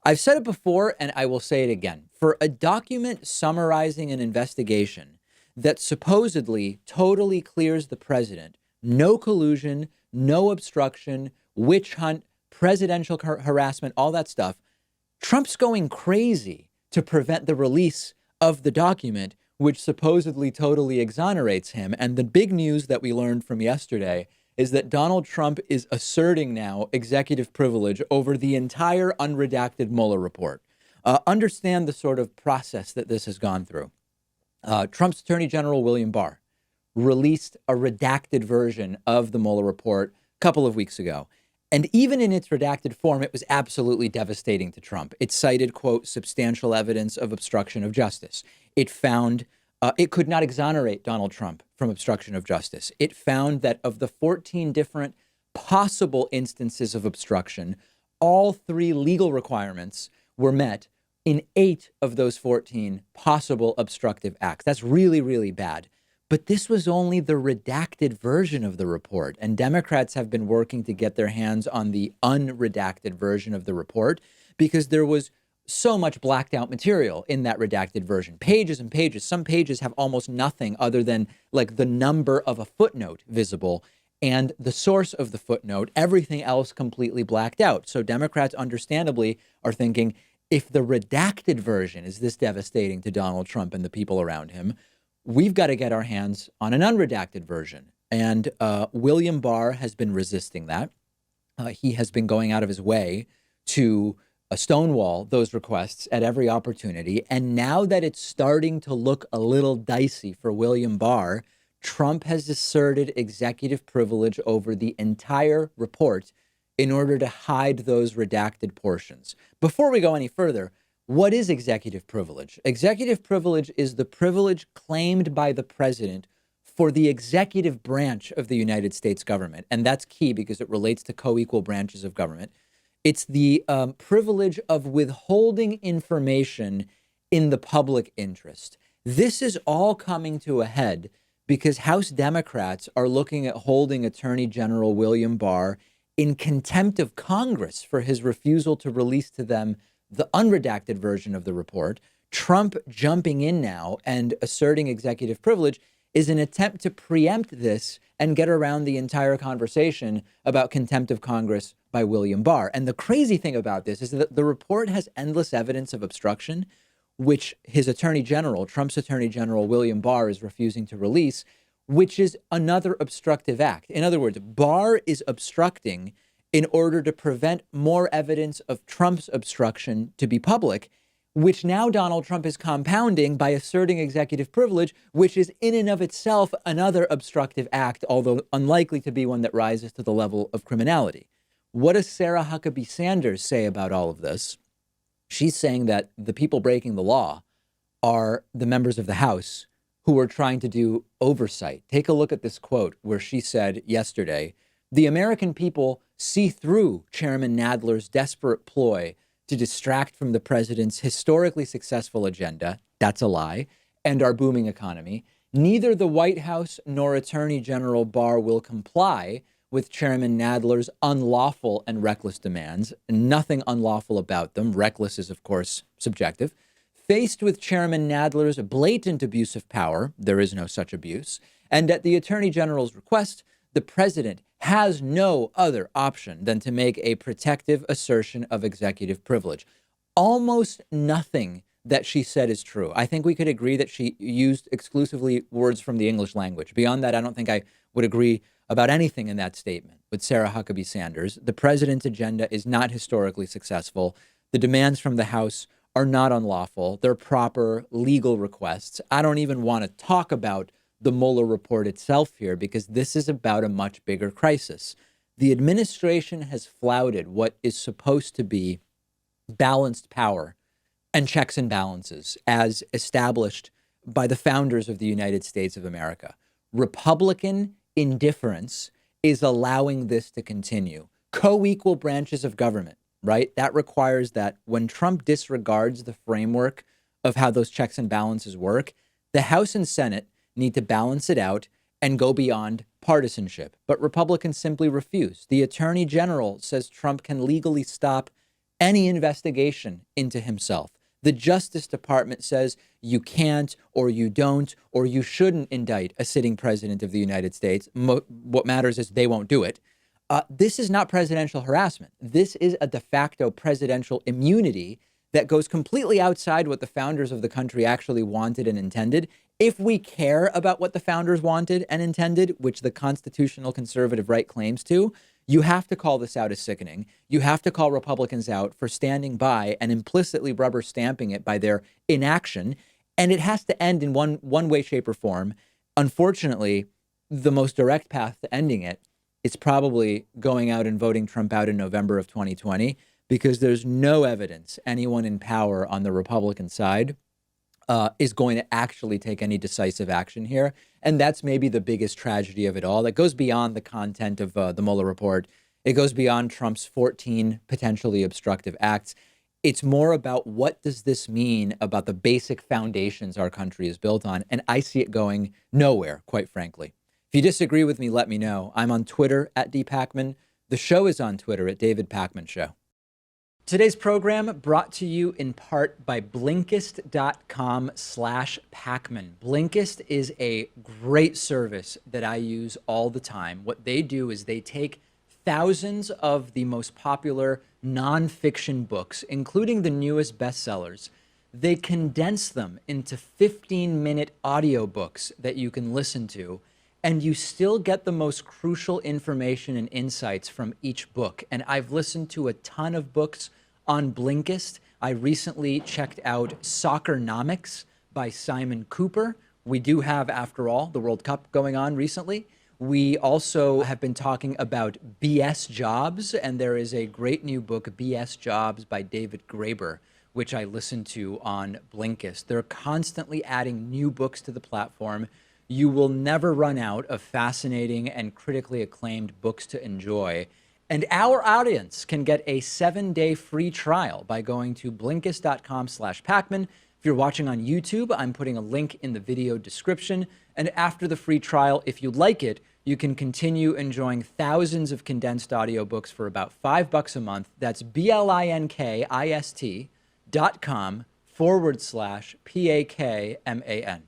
I've said it before, and I will say it again. For a document summarizing an investigation that supposedly totally clears the president, no collusion, no obstruction, witch hunt, presidential harassment, all that stuff, Trump's going crazy to prevent the release of the document, which supposedly totally exonerates him. And the big news that we learned from yesterday is that Donald Trump is asserting now executive privilege over the entire unredacted Mueller report. Understand the sort of process that this has gone through. Trump's Attorney General William Barr released a redacted version of the Mueller report a couple of weeks ago. And even in its redacted form, it was absolutely devastating to Trump. It cited, quote, substantial evidence of obstruction of justice. It found it could not exonerate Donald Trump from obstruction of justice. It found that of the 14 different possible instances of obstruction, all three legal requirements were met in 8 of those 14 possible obstructive acts. That's really, really bad. But this was only the redacted version of the report, and Democrats have been working to get their hands on the unredacted version of the report because there was so much blacked out material in that redacted version, pages and pages. Some pages have almost nothing other than like the number of a footnote visible and the source of the footnote, everything else completely blacked out. So Democrats understandably are thinking, if the redacted version is this devastating to Donald Trump and the people around him, we've got to get our hands on an unredacted version. And William Barr has been resisting that. He has been going out of his way to stonewall those requests at every opportunity. And now that it's starting to look a little dicey for William Barr, Trump has asserted executive privilege over the entire report in order to hide those redacted portions. Before we go any further, what is executive privilege? Executive privilege is the privilege claimed by the president for the executive branch of the United States government. And that's key because it relates to co-equal branches of government. It's the privilege of withholding information in the public interest. This is all coming to a head because House Democrats are looking at holding Attorney General William Barr in contempt of Congress for his refusal to release to them the unredacted version of the report. Trump jumping in now and asserting executive privilege is an attempt to preempt this and get around the entire conversation about contempt of Congress by William Barr. And the crazy thing about this is that the report has endless evidence of obstruction, which his attorney general, Trump's attorney general, William Barr, is refusing to release, which is another obstructive act. In other words, Barr is obstructing in order to prevent more evidence of Trump's obstruction to be public, which now Donald Trump is compounding by asserting executive privilege, which is in and of itself another obstructive act, although unlikely to be one that rises to the level of criminality. What does Sarah Huckabee Sanders say about all of this? She's saying that the people breaking the law are the members of the House who are trying to do oversight. Take a look at this quote where she said yesterday, "The American people see through Chairman Nadler's desperate ploy to distract from the president's historically successful agenda," that's a lie, "and our booming economy. Neither the White House nor Attorney General Barr will comply with Chairman Nadler's unlawful and reckless demands. Nothing unlawful about them. Reckless is, of course, subjective. Faced with Chairman Nadler's blatant abuse of power, there is no such abuse, and at the Attorney General's request, the president has no other option than to make a protective assertion of executive privilege." Almost nothing that she said is true. I think we could agree that she used exclusively words from the English language. Beyond that, I don't think I would agree about anything in that statement with Sarah Huckabee Sanders. The president's agenda is not historically successful. The demands from the House are not unlawful. They're proper legal requests. I don't even want to talk about the Mueller report itself here because this is about a much bigger crisis. The administration has flouted what is supposed to be balanced power and checks and balances as established by the founders of the United States of America. Republican indifference is allowing this to continue. Co-equal branches of government, right? That requires that when Trump disregards the framework of how those checks and balances work, the House and Senate need to balance it out and go beyond partisanship. But Republicans simply refuse. The Attorney General says Trump can legally stop any investigation into himself. The Justice Department says you can't, or you don't, or you shouldn't indict a sitting president of the United States. What matters is they won't do it. This is not presidential harassment. This is a de facto presidential immunity that goes completely outside what the founders of the country actually wanted and intended. If we care about what the founders wanted and intended, which the constitutional conservative right claims to, you have to call this out as sickening. You have to call Republicans out for standing by and implicitly rubber stamping it by their inaction. And it has to end in one way, shape, or form. Unfortunately, the most direct path to ending it is probably going out and voting Trump out in November of 2020, because there's no evidence anyone in power on the Republican side is going to actually take any decisive action here. And that's maybe the biggest tragedy of it all. That goes beyond the content of the Mueller report. It goes beyond Trump's 14 potentially obstructive acts. It's more about, what does this mean about the basic foundations our country is built on? And I see it going nowhere, quite frankly. If you disagree with me, let me know. I'm on Twitter at @dpakman. The show is on Twitter at David Pakman Show. Today's program brought to you in part by Blinkist.com/Pakman. Blinkist is a great service that I use all the time. What they do is they take thousands of the most popular nonfiction books, including the newest bestsellers. They condense them into 15-minute audiobooks that you can listen to, and you still get the most crucial information and insights from each book. And I've listened to a ton of books on Blinkist. I recently checked out Soccernomics by Simon Cooper. We do have, after all, the World Cup going on recently. We also have been talking about BS Jobs, and there is a great new book, BS Jobs by David Graeber, which I listened to on Blinkist. They're constantly adding new books to the platform. You will never run out of fascinating and critically acclaimed books to enjoy. And our audience can get a 7-day free trial by going to Blinkist.com/Pakman. If you're watching on YouTube, I'm putting a link in the video description. And after the free trial, if you like it, you can continue enjoying thousands of condensed audiobooks for about $5 a month. That's BLINKIST.com/PAKMAN.